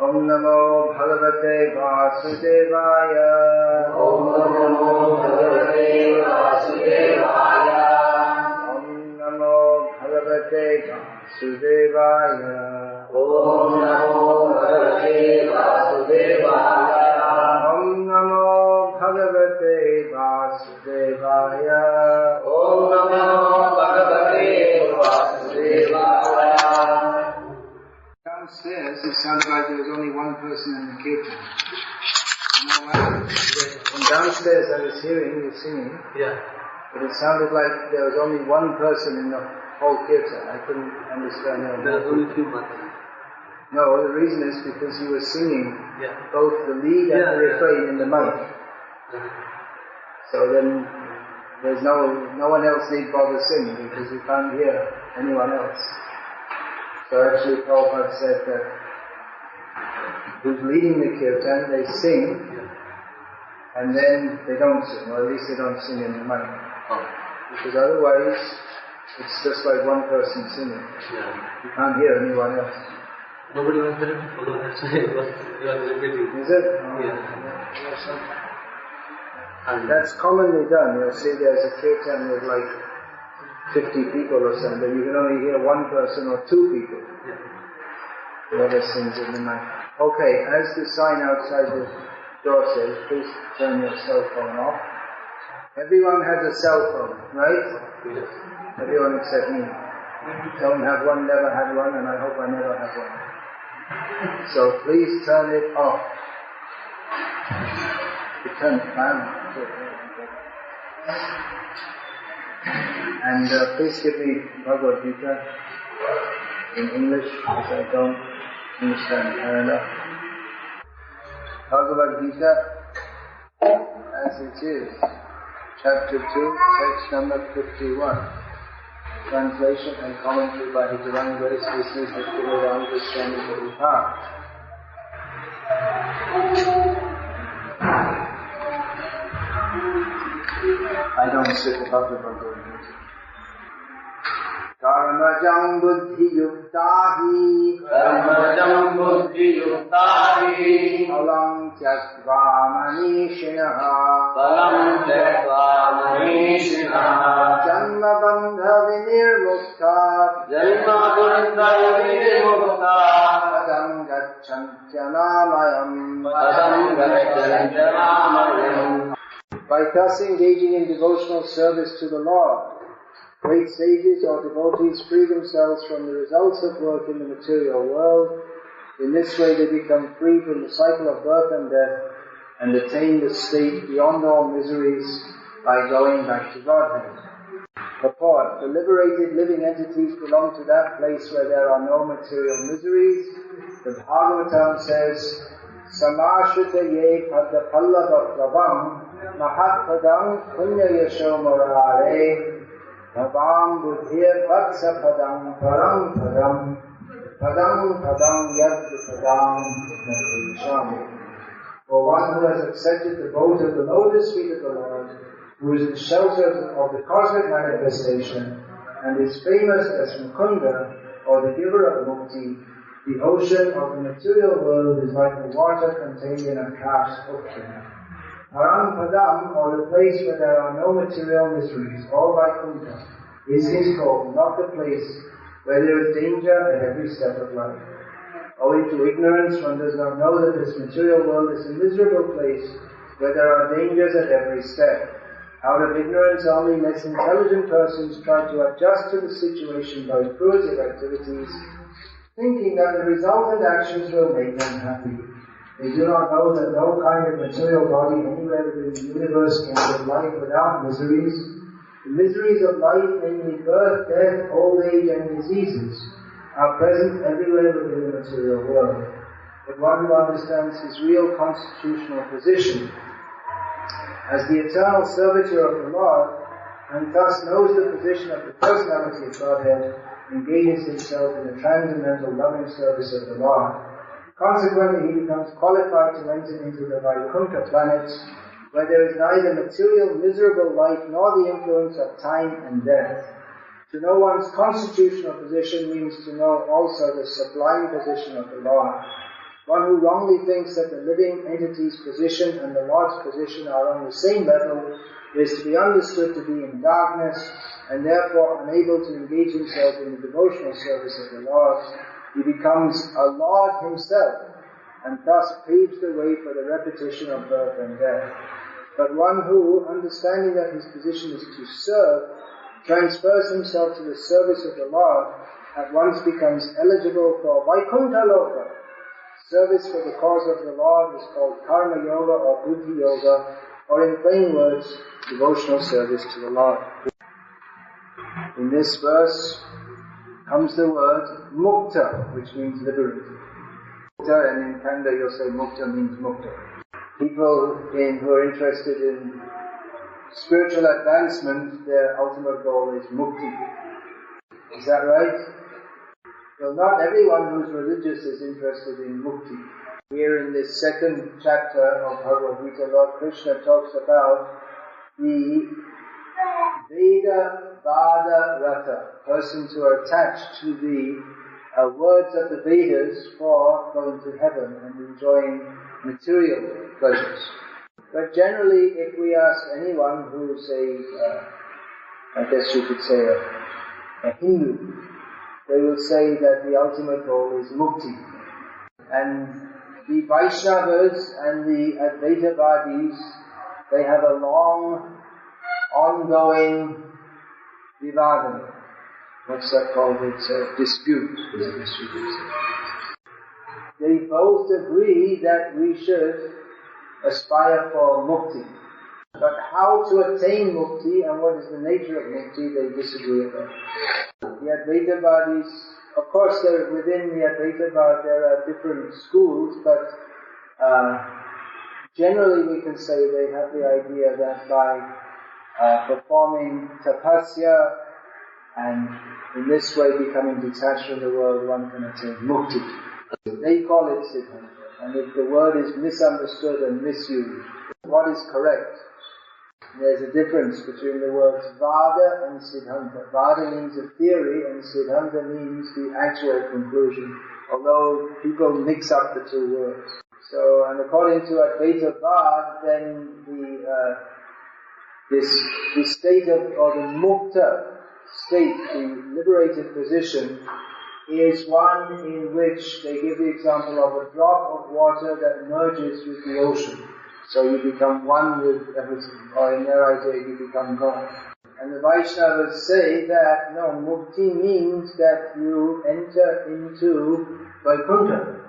Om Namo Bhagavate Vasudevaya. Om Namo Bhagavate Vasudevaya. Om Namo Bhagavate Vasudevaya. Om Namo Bhagavate Vasudevaya. Om Namo Bhagavate Vasudevaya. Om Namo Bhagavate Vasudevaya. Downstairs, it sounded like there was only one person in the kirtan. You know why? From downstairs I was hearing you singing, but it sounded like there was only one person in the whole kirtan. I couldn't understand that. There are only few months. No, the reason is because you were singing both the lead and the refrain in the mic. So then there's no one else need bother singing because you can't hear anyone else. So actually Prabhupada said that who's leading the kirtan, they sing and then they don't sing, or at least they don't sing in the mic. Because otherwise it's just like one person singing. You can't hear anyone else. Nobody wants to follow that. You are repeating. Is it? That's commonly done. You'll see there's a kirtan with like 50 people or something. You can only hear one person or two people. Whoever sings in the mic. Okay, as the sign outside the door says, please turn your cell phone off. Everyone has a cell phone, right? Yes. Everyone except me. Don't have one, never had one, and I hope I never have one. So please turn it off. You turn it down. And please give me Bhagavad-gita in English, because I don't understand Kannada. Bhagavad-gita as it is, chapter 2, text number 51. Translation and commentary by His Divine Grace, Mrs. Bhakti Swami Prabhupada. I don't sit above the Bhagavad-gita. Karmajam buddhi yuktahi. Karmajam buddhi yuktahi. Alam tyaktva manishinaha. Param tyakva manishinaha. Janma bandha vinirmukta. Janma bandha vinirmukta. Padam gacchantyanāmayam. Padam gacchantyanāmayam. By thus engaging in devotional service to the Lord, great sages or devotees free themselves from the results of work in the material world. In this way they become free from the cycle of birth and death and attain the state beyond all miseries by going back to Godhead. Purport: the liberated living entities belong to that place where there are no material miseries. The Bhagavatam says, Samashita ye padda pallava prabham mahatpadam punya yasho morare bhavam buddhir vatsa padam param padam padam padam yad padam nakrishami. For one who has accepted the abode of the lotus feet of the Lord, who is the shelter of the cosmic manifestation, and is famous as Mukunda, or the giver of Mukti, the ocean of the material world is like the water contained in a cask of cane. Param Padam, or the place where there are no material miseries, or Vaikuntha, is his goal, not the place where there is danger at every step of life. Owing to ignorance, one does not know that this material world is a miserable place where there are dangers at every step. Out of ignorance, only less intelligent persons try to adjust to the situation by fruitive activities, thinking that the resultant actions will make them happy. They do not know that no kind of material body anywhere within the universe can live life without miseries. The miseries of life, namely birth, death, old age, and diseases, are present everywhere within the material world. But one who understands his real constitutional position as the eternal servitor of the Lord, and thus knows the position of the personality of Godhead, engages himself in the transcendental loving service of the Lord. Consequently, he becomes qualified to enter into the Vaikuntha planets, where there is neither material miserable life nor the influence of time and death. To know one's constitutional position means to know also the sublime position of the Lord. One who wrongly thinks that the living entity's position and the Lord's position are on the same level is to be understood to be in darkness and therefore unable to engage himself in the devotional service of the Lord. He becomes a Lord himself and thus paves the way for the repetition of birth and death. But one who, understanding that his position is to serve, transfers himself to the service of the Lord, at once becomes eligible for Vaikuntha Loka. Service for the cause of the Lord is called Karma Yoga or Buddhi Yoga, or in plain words, devotional service to the Lord. In this verse comes the word Mukta, which means liberated. Mukta, and in Kanda you'll say Mukta means Mukta. People who are interested in spiritual advancement, their ultimate goal is Mukti. Is that right? Well, not everyone who's religious is interested in Mukti. Here in this second chapter of Bhagavad-gita, Lord Krishna talks about the Veda Vada Rata, persons who are attached to the words of the Vedas for going to heaven and enjoying material pleasures. But generally, if we ask anyone who's I guess you could say a Hindu, they will say that the ultimate goal is Mukti. And the Vaishnavas and the Advaitavadis, they have a long, ongoing vivadam. What's that called? It's a dispute. They both agree that we should aspire for Mukti. But how to attain Mukti and what is the nature of Mukti, they disagree about. The Advaitavadis, of course, within the Advaitavad there are different schools, but generally we can say they have the idea that by performing tapasya and in this way becoming detached from the world, one can attain Mukti. They call it Siddhanta. And if the word is misunderstood and misused, what is correct? There's a difference between the words Vada and Siddhanta. Vada means a theory and Siddhanta means the actual conclusion, although people mix up the two words. So, and according to Advaita Vad, then the state of, or the Mukta state, the liberated position, is one in which they give the example of a drop of water that merges with the ocean. So you become one with everything, or in their idea you become God. And the Vaishnavas say that, no, Mukti means that you enter into Vaikuntha.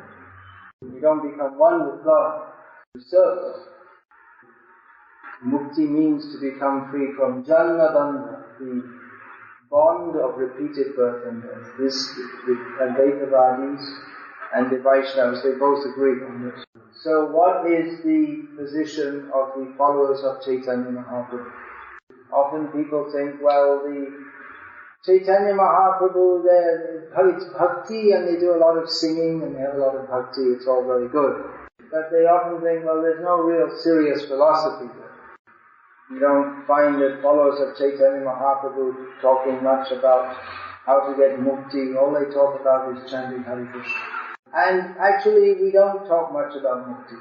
You don't become one with God, you serve God. Mukti means to become free from Janma Bandha, the bond of repeated birth and death. This, the Advaitavadis and the Vaishnavas, they both agree on this. So what is the position of the followers of Chaitanya Mahaprabhu? Often people think, well, the Chaitanya Mahaprabhu, it's bhakti and they do a lot of singing and they have a lot of bhakti, it's all very good. But they often think, well, there's no real serious philosophy there. You don't find the followers of Chaitanya Mahaprabhu talking much about how to get mukti. All they talk about is chanting Hare Krishna. And actually, we don't talk much about mukti.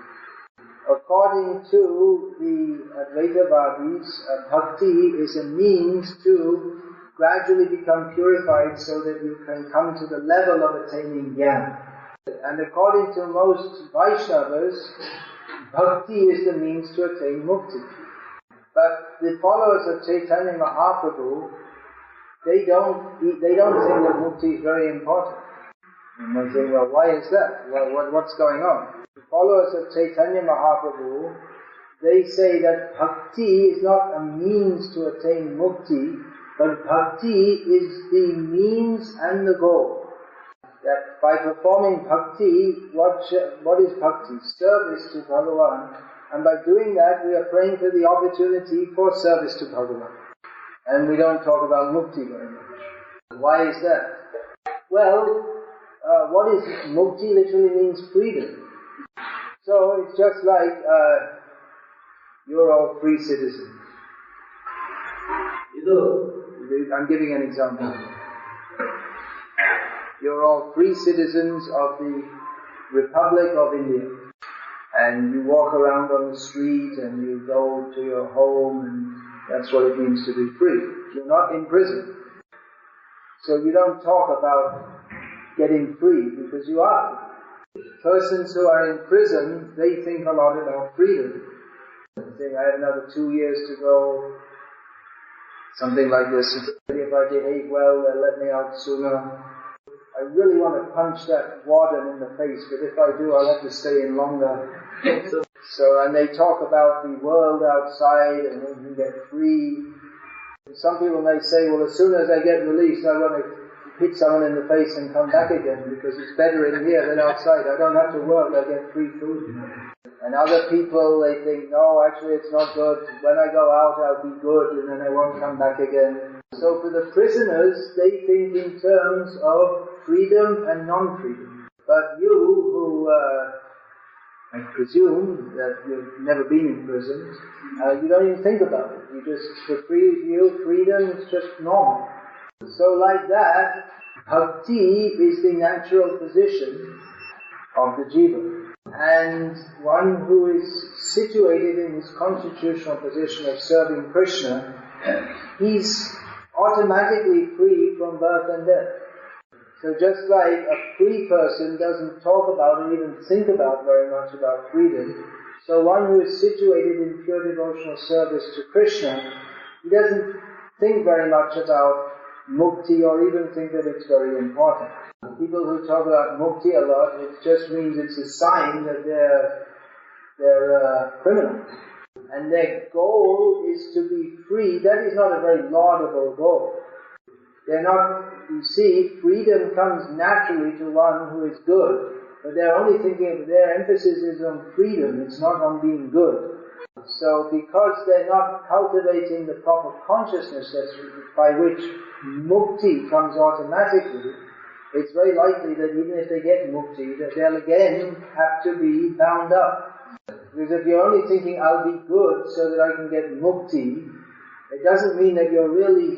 According to the Advaitavadis, bhakti is a means to gradually become purified so that you can come to the level of attaining jnana. And according to most Vaishnavas, bhakti is the means to attain mukti. But the followers of Chaitanya Mahaprabhu, they don't think that mukti is very important. And they think, well, why is that? What's going on? The followers of Chaitanya Mahaprabhu, they say that bhakti is not a means to attain mukti, but bhakti is the means and the goal. That by performing bhakti, what is bhakti? Service to Bhagavan. And by doing that, we are praying for the opportunity for service to Bhagavan. And we don't talk about mukti very much. Why is that? Well, what is mukti literally means freedom. So it's just like you're all free citizens. I'm giving an example. You're all free citizens of the Republic of India, and you walk around on the street and you go to your home, and that's what it means to be free. You're not in prison. So you don't talk about getting free, because you are. Persons who are in prison, they think a lot about freedom. They think, I have another 2 years to go, something like this. If I behave well, they'll let me out sooner. I really want to punch that warden in the face, but if I do, I'll have to stay in longer. And they talk about the world outside, and then you get free. Some people may say, well, as soon as I get released, I want to hit someone in the face and come back again, because it's better in here than outside. I don't have to work, I get free food. And other people, they think, no, actually it's not good. When I go out, I'll be good, and then I won't come back again. So for the prisoners, they think in terms of freedom and non-freedom. But you, who, I presume that you've never been in prison, you don't even think about it. You just, for you, freedom is just normal. So like that, Bhakti is the natural position of the jiva. And one who is situated in his constitutional position of serving Krishna, he's automatically free from birth and death. So just like a free person doesn't talk about or even think about very much about freedom, so one who is situated in pure devotional service to Krishna, he doesn't think very much about Mukti or even think that it's very important. People who talk about Mukti a lot, it just means it's a sign that they're criminals. And their goal is to be free. That is not a very laudable goal. They're not, you see, freedom comes naturally to one who is good, but they're only thinking, their emphasis is on freedom, it's not on being good. So because they're not cultivating the proper consciousness by which Mukti comes automatically, it's very likely that even if they get Mukti, that they'll again have to be bound up. Because if you're only thinking, I'll be good so that I can get Mukti, it doesn't mean that you're really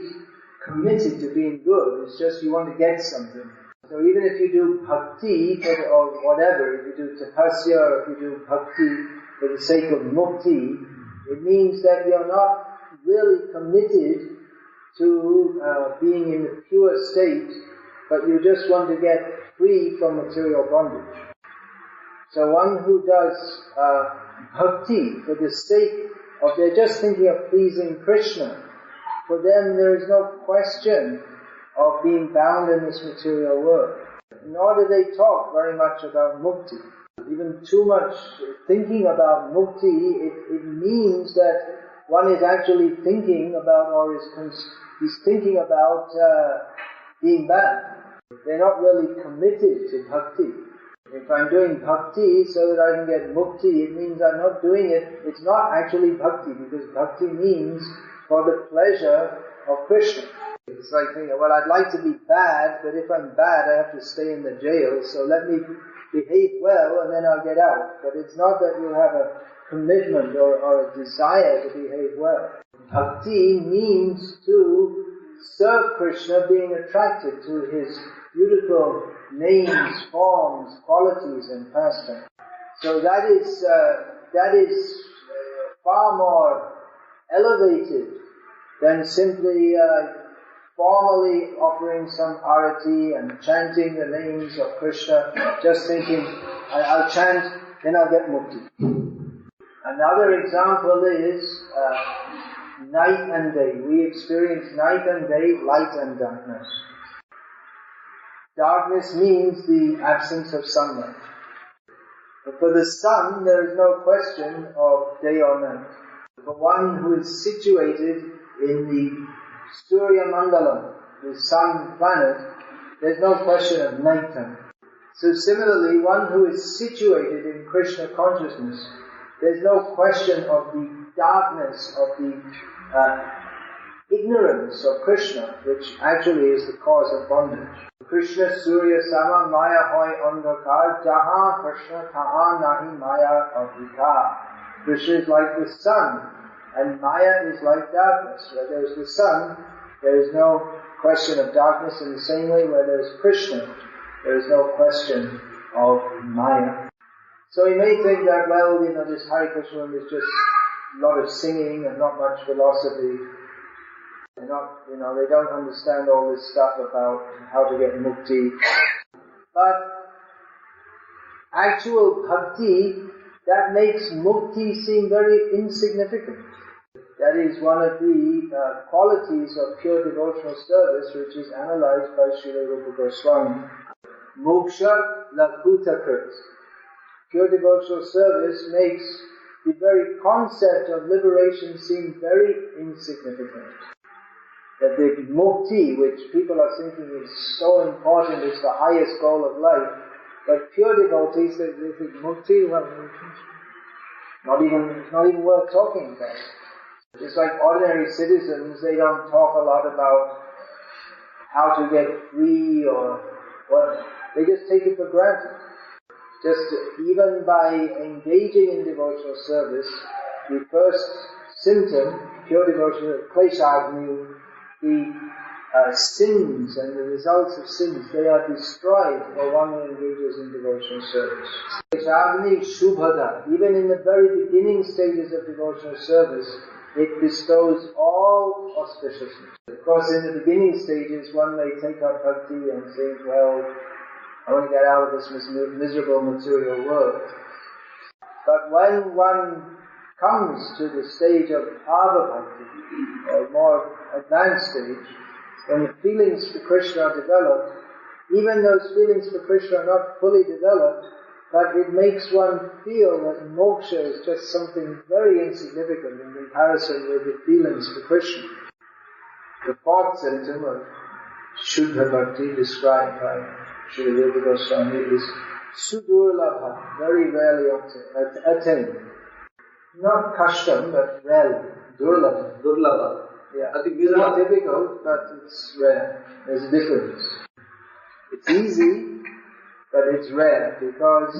committed to being good. It's just you want to get something. So even if you do Bhakti, or whatever, if you do Tapasya, or if you do Bhakti for the sake of Mukti, it means that you're not really committed to being in the pure state, but you just want to get free from material bondage. So one who does Bhakti for the sake of, they're just thinking of pleasing Krishna, for them there is no question of being bound in this material world. Nor do they talk very much about Mukti. Even too much thinking about Mukti, it means that one is actually thinking about, or he's thinking about being bad. They're not really committed to Bhakti. If I'm doing Bhakti so that I can get Mukti, it means I'm not doing it. It's not actually Bhakti, because Bhakti means for the pleasure of Krishna. It's like thinking, well, I'd like to be bad, but if I'm bad, I have to stay in the jail, so let me behave well and then I'll get out. But it's not that you have a commitment or a desire to behave well. Bhakti means to serve Krishna, being attracted to his beautiful names, forms, qualities and pastimes. So that is far more elevated than simply formally offering some arati and chanting the names of Krishna, just thinking, I'll chant, then I'll get Mukti. Another example is night and day. We experience night and day, light and darkness. Darkness means the absence of sunlight. But for the sun, there is no question of day or night. For one who is situated in the Surya Mangalam, the sun planet, there's no question of night time. So similarly, one who is situated in Krishna consciousness, there's no question of the darkness, of the ignorance of Krishna, which actually is the cause of bondage. Krishna Surya Sama Maya Hoy Andhakar Jaha Krishna Taha Nahi Maya Adhikar. Krishna is like the sun, and Maya is like darkness. Where there is the sun, there is no question of darkness. In the same way, where there is Krishna, there is no question of Maya. So you may think that, well, this Hare Krishna is just a lot of singing and not much philosophy. They're not, they don't understand all this stuff about how to get mukti. But actual bhakti, that makes mukti seem very insignificant. That is one of the qualities of pure devotional service, which is analyzed by Srila Rupa Goswami. Moksha lakhutakrit. Pure devotional service makes the very concept of liberation seem very insignificant. That the mukti, which people are thinking is so important, is the highest goal of life, but pure devotees, they think mukti, well, not even worth talking about. Just like ordinary citizens, they don't talk a lot about how to get free or what. They just take it for granted. Just even by engaging in devotional service, the first symptom, pure devotional, kleshagni, the sins and the results of sins, they are destroyed for one who engages in devotional service. Kleshagni shubhada, even in the very beginning stages of devotional service, it bestows all auspiciousness. Of course, in the beginning stages, one may take up bhakti and think, well, I want to get out of this miserable material world. But when one comes to the stage of bhava bhakti, or more advanced stage, when the feelings for Krishna are developed, even those feelings for Krishna are not fully developed, but it makes one feel that moksha is just something very insignificant in comparison with the feelings for Krishna. The fourth symptom of Shuddha Bhakti described by Srila Rupa Goswami is Sudurlabha, very rarely attained. Not custom, but rarely. Durlabha. Durlabha. Yeah, I think it's not difficult, but it's rare. There's a difference. It's easy, but it's rare because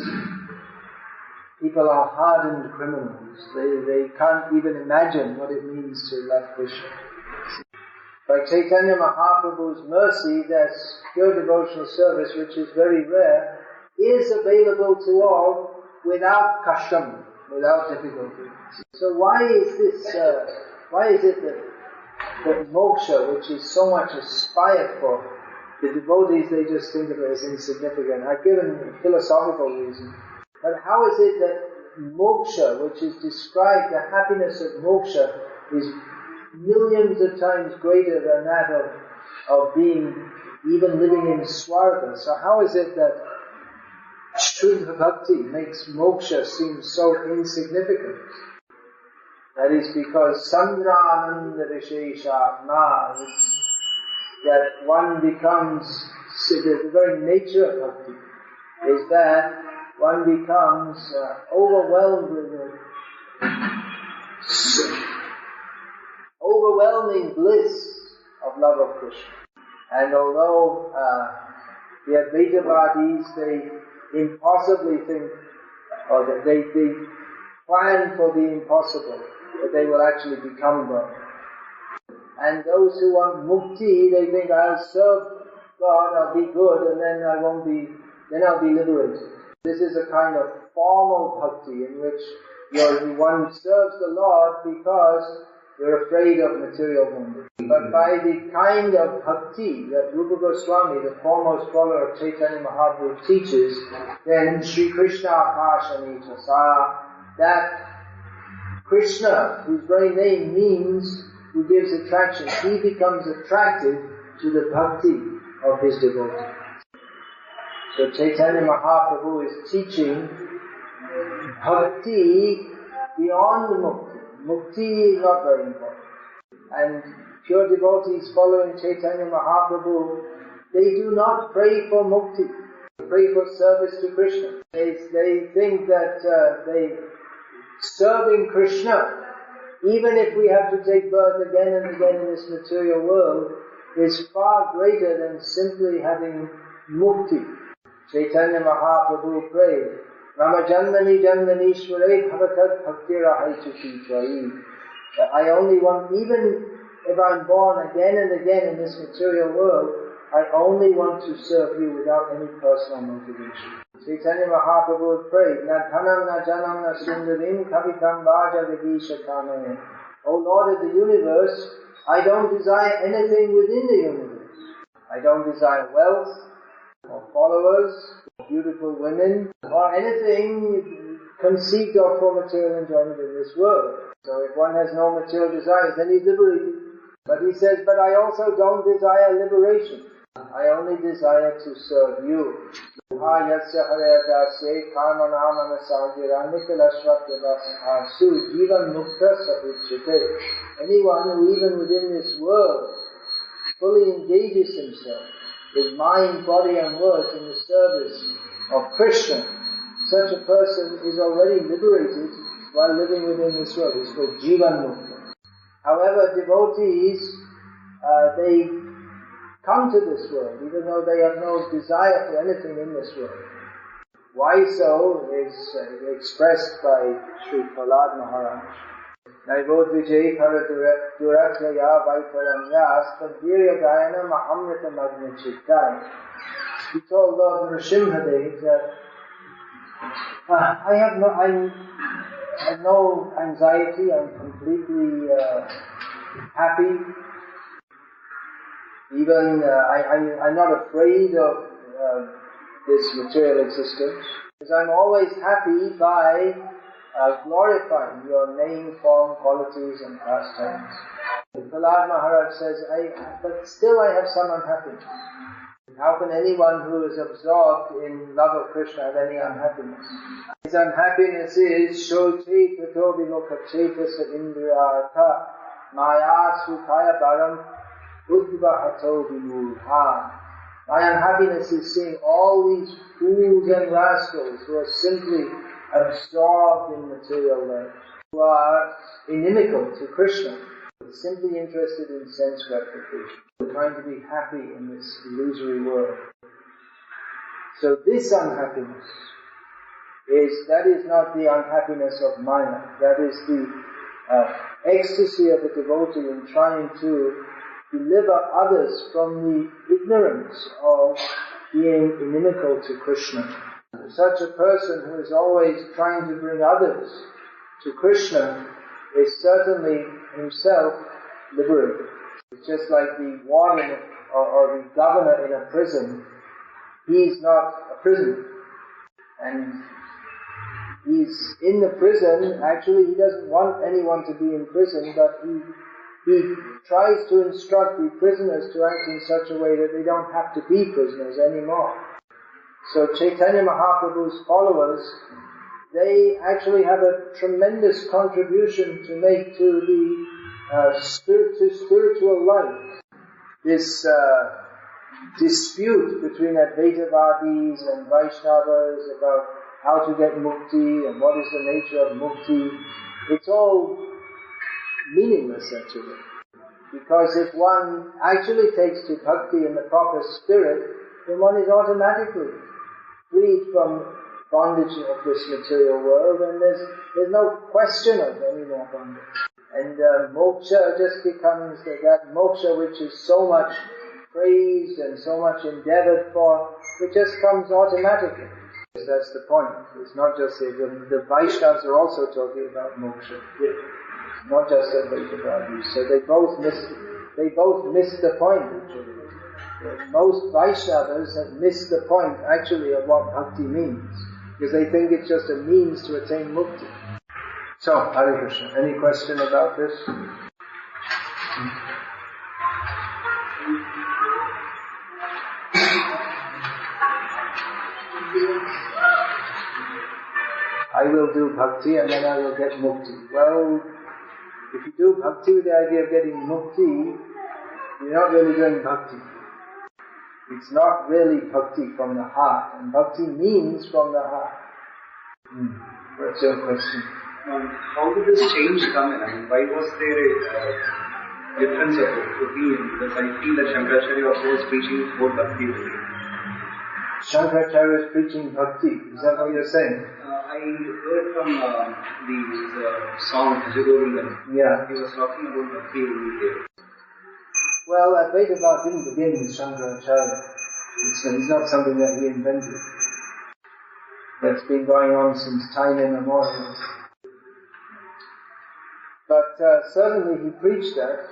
people are hardened criminals. They can't even imagine what it means to love Krishna. By Chaitanya Mahaprabhu's mercy, that pure devotional service, which is very rare, is available to all without kashtam, without difficulty. So why is this? Why is it that moksha, which is so much aspired for, the devotees, they just think of it as insignificant? I've given a philosophical reason. But how is it that moksha, which is described, the happiness of moksha, is millions of times greater than that of being, even living in Swarga? So how is it that Shuddha Bhakti makes moksha seem so insignificant? That is because Sandrananda Visheshatma, that one becomes, the very nature of bhakti is that one becomes overwhelmed with the overwhelming bliss of love of Krishna. And although the Advaitavadis, they impossibly think, or they plan for the impossible, that they will actually become God. And those who want mukti, they think, I'll serve God, I'll be good, and then I'll be liberated. This is a kind of formal bhakti in which one serves the Lord because you're afraid of material bondage. But by the kind of bhakti that Rupa Goswami, the foremost follower of Chaitanya Mahaprabhu, teaches, then Sri Krishna Akashani Chasa, that Krishna, whose very name means who gives attraction, he becomes attracted to the bhakti of his devotee. So Chaitanya Mahaprabhu is teaching bhakti beyond mukti. Mukti is not very important. And pure devotees following Chaitanya Mahaprabhu, they do not pray for mukti, they pray for service to Krishna. They think that serving Krishna, even if we have to take birth again and again in this material world, is far greater than simply having mukti. Chaitanya Mahaprabhu prayed, Ramajanmani Janmanishware Bhavatad Bhaktirahaichuti Tvai. I only want, even if I'm born again and again in this material world, I only want to serve you without any personal motivation. Chaitanya Mahaprabhu prayed, Na dhanam na janam na sundarim kavitam vaja vidisha kanane. O Lord of the universe, I don't desire anything within the universe. I don't desire wealth, or followers, or beautiful women, or anything conceived of for material enjoyment in this world. So if one has no material desires, then he's liberated. But he says, but I also don't desire liberation. I only desire to serve you. Anyone who even within this world fully engages himself with mind, body and words in the service of Krishna, such a person is already liberated while living within this world. It's called Jivan Mukta. However, devotees, they come to this world even though they have no desire for anything in this world. Why so is expressed by Sri Prahlad Maharaj. Naivod Vijay Kara Duratyaya Vaiparanyas Tadvirya Gayana Mahamrita Magna Chittai. He told Lord Nrsimhadev that I have no anxiety, I'm completely happy. Even I'm not afraid of this material existence, because I'm always happy by glorifying your name, form, qualities and pastimes. Prahlad Maharaj says, but still I have some unhappiness. How can anyone who is absorbed in love of Krishna have any unhappiness? His unhappiness is Shote Tato Vilokacheta Sa Indriyartha Maya Sukaya Baram Udvahato Vimurha. My unhappiness is seeing all these fools and rascals who are simply absorbed in material life, who are inimical to Krishna, simply interested in sense gratification, trying to be happy in this illusory world. So this unhappiness that is not the unhappiness of Maya. That is the ecstasy of a devotee in trying to deliver others from the ignorance of being inimical to Krishna. Such a person who is always trying to bring others to Krishna is certainly himself liberated. It's just like the warden or the governor in a prison. He's not a prisoner. And he's in the prison. Actually, he doesn't want anyone to be in prison, but he tries to instruct the prisoners to act in such a way that they don't have to be prisoners anymore. So Chaitanya Mahaprabhu's followers, they actually have a tremendous contribution to make to the spiritual life. This dispute between Advaitavadis and Vaishnavas about how to get Mukti and what is the nature of Mukti, it's all meaningless actually. Because if one actually takes to Bhakti in the proper spirit, then one is automatically freed from bondage of this material world, and there's no question of any more bondage. And moksha just becomes that moksha which is so much praised and so much endeavored for, it just comes automatically. That's the point. It's not just the Vaishnavas are also talking about moksha. Not just the Vaishnavas. So they both missed the point actually. Most Vaishnavas have missed the point actually of what bhakti means, because they think it's just a means to attain mukti. So, Hare Krishna, any question about this? I will do bhakti and then I will get mukti. Well, if you do bhakti with the idea of getting mukti, you're not really doing bhakti. It's not really bhakti from the heart, and bhakti means from the heart. What's your question? How did this change come in? I mean, why was there a difference of opinion? Because I feel that Shankaracharya also was preaching about bhakti. Shankaracharya is preaching bhakti. Is that what you're saying? I heard from the song Jagovindan. Yeah. He was talking about bhakti over here. Well, Advaitavad didn't begin with Shankaracharya. It's not something that he invented. that's been going on since time immemorial. But certainly he preached that.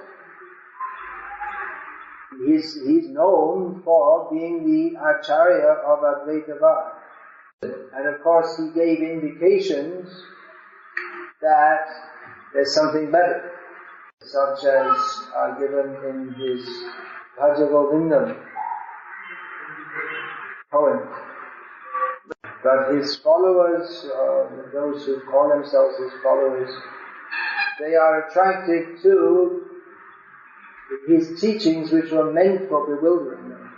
He's known for being the Acharya of Advaitavad. And of course he gave indications that there's something better, such as are given in his Bhagavad-gita poem. But his followers, those who call themselves his followers, they are attracted to his teachings which were meant for bewildering them.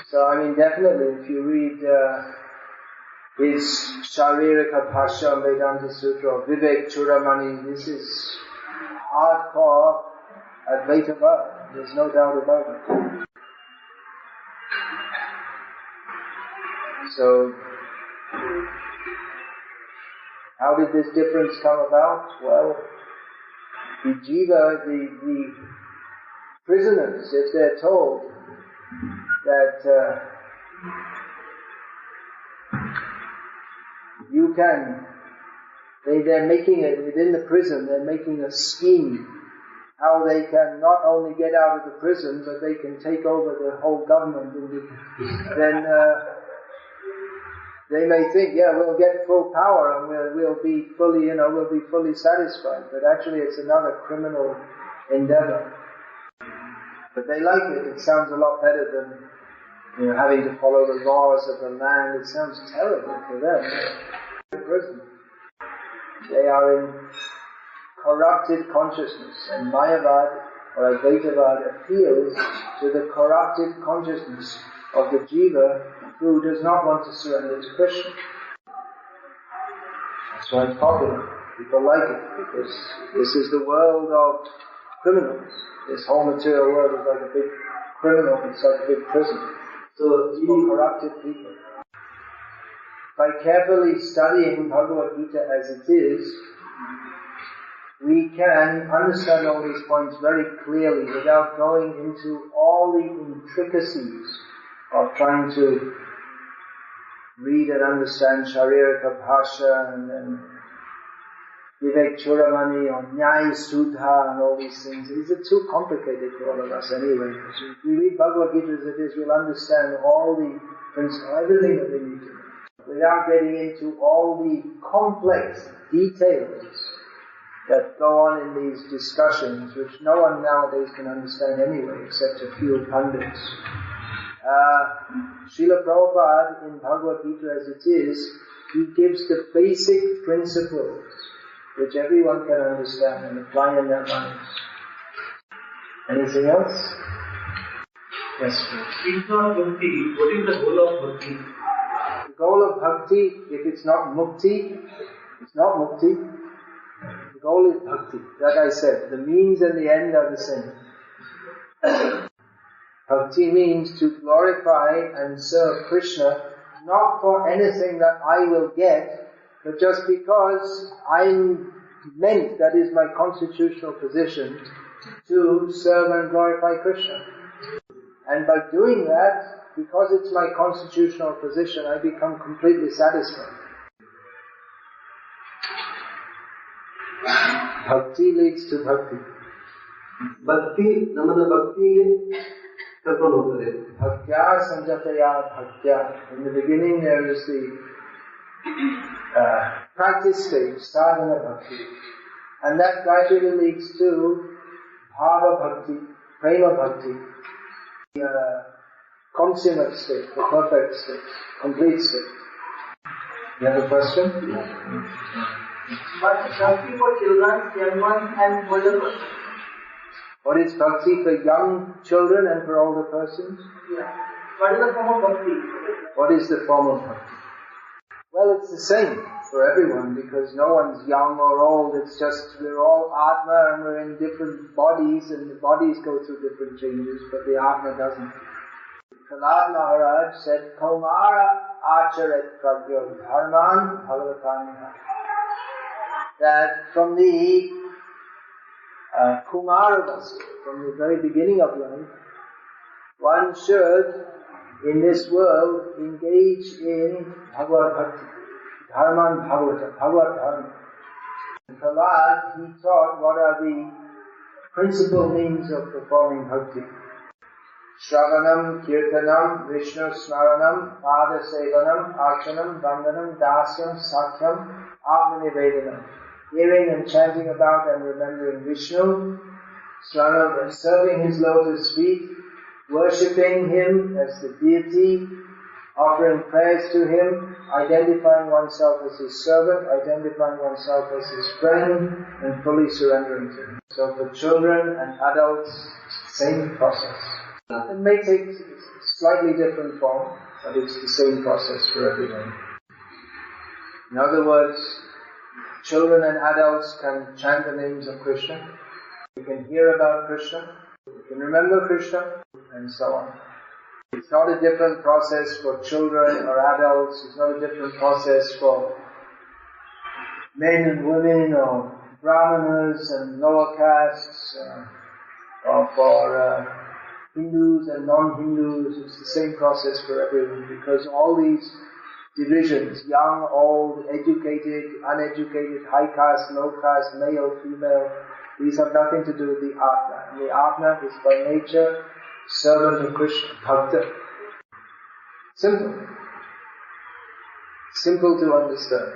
So I mean, definitely if you read his Sharirika Bhashya Vedanta Sutra or Vivek Churamani, this is hardcore Advaitavad. There's no doubt about it. So, how did this difference come about? Well, the jiva, the prisoners, if they're told that you can, they're making it within the prison, they're making a scheme how they can not only get out of the prison, but they can take over the whole government. Then they may think, yeah, we'll get full power and we'll be fully satisfied. But actually, it's another criminal endeavor. But they like it. It sounds a lot better than having to follow the laws of the land. It sounds terrible for them. In prison, they are in corrupted consciousness, and Mayavad or Advaitavad appeals to the corrupted consciousness of the jiva who does not want to surrender to Krishna. That's why it's popular. People like it, because this is the world of criminals. This whole material world is like a big criminal, it's like a big prison. So it's for corrupted people. By carefully studying Bhagavad-gita as it is, we can understand all these points very clearly without going into all the intricacies of trying to read and understand Sharirika Bhashya and Vivek Churamani or Nyaya Sudha and all these things. These are too complicated for all of us anyway. If we read Bhagavad-gita as it is, we'll understand all the principles, everything that we need to know, without getting into all the complex details that go on in these discussions, which no one nowadays can understand anyway, except a few pundits. Srila Prabhupada, in Bhagavad-gita as it is, he gives the basic principles which everyone can understand and apply in their lives. Anything else? Yes, please. If not Mukti, what is the goal of Bhakti? The goal of Bhakti, if it's not Mukti, it's not Mukti. The goal is Bhakti. That I said, the means and the end are the same. Bhakti means to glorify and serve Krishna, not for anything that I will get, but just because I'm meant, that is my constitutional position, to serve and glorify Krishna. And by doing that, because it's my constitutional position, I become completely satisfied. Bhakti leads to Bhakti. Bhakti, namana Bhakti Bhaktya sanjataya bhaktya. In the beginning there is the practice stage, sadhana bhakti. And that gradually leads to bhava bhakti, prema bhakti, the consummate state, the perfect state, complete state. You have a question? But Bhakti for children, young ones and older persons. What is Bhakti for young children and for older persons? Yeah. What is the form of Bhakti? What is the form of Bhakti? Well, it's the same for everyone, because no one's young or old. It's just we're all Atma and we're in different bodies, and the bodies go through different changes, but the Atma doesn't. Prahlad Maharaj said, Kaumara acharet pragyo dharman bhagavataniha. That from the Kumaravasa, from the very beginning of life, one should in this world engage in Bhagavad-Bhakti, Dharman Bhagavata, Bhagavad Dharma. Prahlad, he taught what are the principal means of performing bhakti. Shravanam, Kirtanam, Vishnu Smaranam, Pada Sevanam, Archanam, Vandanam, Dasyam, Sakhyam, Atmanivedanam. Hearing and chanting about and remembering Vishnu, Smaranam, and serving his lotus feet, worshipping him as the deity, offering prayers to him, identifying oneself as his servant, identifying oneself as his friend, and fully surrendering to him. So for children and adults, same process. It may take slightly different form, but it's the same process for everyone. In other words, children and adults can chant the names of Krishna, you can hear about Krishna, you can remember Krishna, and so on. It's not a different process for children or adults, it's not a different process for men and women or brahmanas and lower castes or for Hindus and non-Hindus. It's the same process for everyone, because all these divisions, young, old, educated, uneducated, high caste, low caste, male, female, these have nothing to do with the Atma. And the Atma is by nature servant of Krishna, Bhakta. Simple. Simple to understand.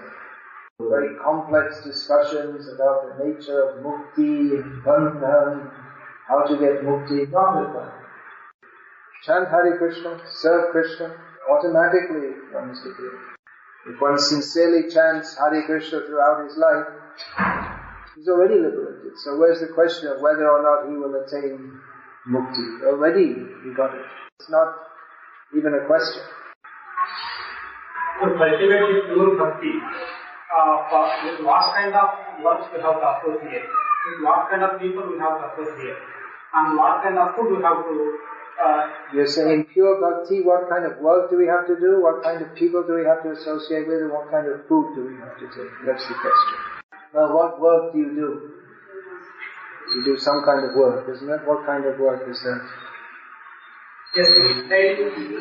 Very complex discussions about the nature of Mukti and Bandhan, how to get Mukti, not required. Chant Hare Krishna, serve Krishna, automatically one is liberated. If one sincerely chants Hare Krishna throughout his life, he's already liberated. So where's the question of whether or not he will attain Mukti? Already he got it. It's not even a question. To cultivate pure bhakti, with what kind of works we have to associate, with what kind of people we have to associate, and what kind of food we have to... You're saying pure bhakti, what kind of work do we have to do, what kind of people do we have to associate with, and what kind of food do we have to take? That's the question. Well, what work do you do? You do some kind of work, isn't it? What kind of work is that? Yes,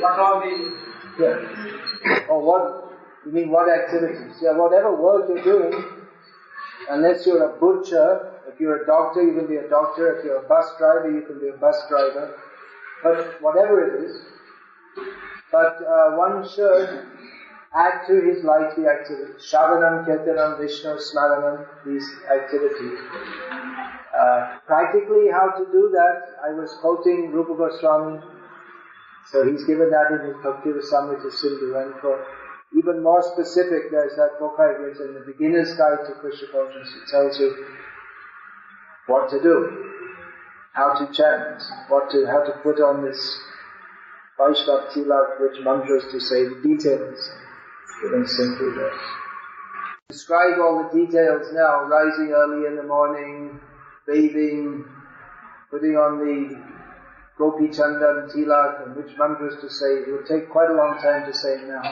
what are the... Yeah. Or what, you mean what activities? Yeah, whatever work you're doing, unless you're a butcher, if you're a doctor, you can be a doctor, if you're a bus driver, you can be a bus driver, but whatever it is, but one should add to his life the activities. Shavanam, Kirtanam, Vishnu, Smaranam, these activities. Practically how to do that, I was quoting Rupa Goswami, so he's given that in his Bhakti Rasamrita Sindhu, and for even more specific, there's that book I've written, The Beginner's Guide to Krishna Consciousness. It tells you what to do, how to chant, how to put on this Vaishnav Tilak, which mantras to say, the details, given simply there. Describe all the details now, rising early in the morning, bathing, putting on the Gopi Chandan Tilak, and which mantras to say. It will take quite a long time to say now.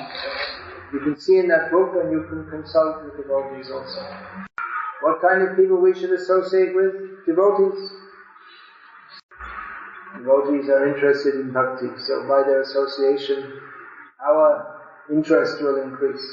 You can see in that book, and you can consult with devotees also. What kind of people we should associate with? Devotees. Devotees are interested in bhakti, so by their association, our interest will increase.